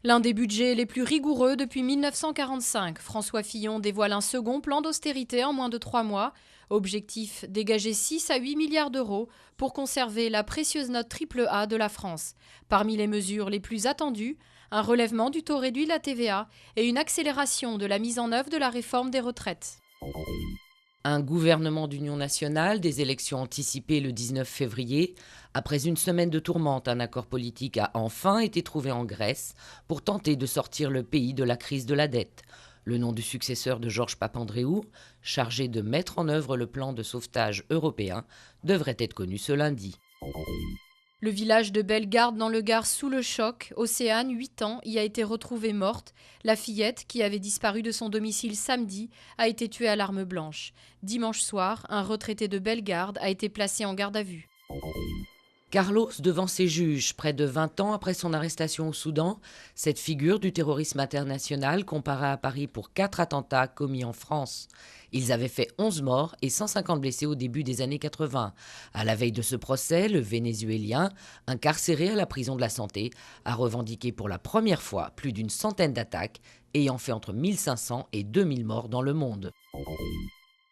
L'un des budgets les plus rigoureux depuis 1945, François Fillon dévoile un second plan d'austérité en moins de 3 mois. Objectif, dégager 6 à 8 milliards d'euros pour conserver la précieuse note AAA de la France. Parmi les mesures les plus attendues, un relèvement du taux réduit de la TVA et une accélération de la mise en œuvre de la réforme des retraites. Un gouvernement d'union nationale, des élections anticipées le 19 février. Après une semaine de tourmente, un accord politique a enfin été trouvé en Grèce pour tenter de sortir le pays de la crise de la dette. Le nom du successeur de Georges Papandréou, chargé de mettre en œuvre le plan de sauvetage européen, devrait être connu ce lundi. Le village de Bellegarde dans le Gard sous le choc, Océane, 8 ans, y a été retrouvée morte. La fillette, qui avait disparu de son domicile samedi, a été tuée à l'arme blanche. Dimanche soir, un retraité de Bellegarde a été placé en garde à vue. Carlos devant ses juges, près de 20 ans après son arrestation au Soudan, cette figure du terrorisme international comparée à Paris pour 4 attentats commis en France. Ils avaient fait 11 morts et 150 blessés au début des années 80. À la veille de ce procès, le Vénézuélien, incarcéré à la prison de la Santé, a revendiqué pour la première fois plus d'une centaine d'attaques, ayant fait entre 1500 et 2000 morts dans le monde.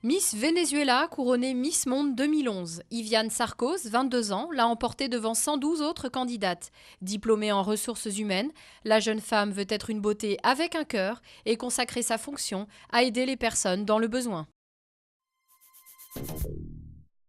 Miss Venezuela, couronnée Miss Monde 2011. Iviane Sarcos, 22 ans, l'a emportée devant 112 autres candidates. Diplômée en ressources humaines, la jeune femme veut être une beauté avec un cœur et consacrer sa fonction à aider les personnes dans le besoin.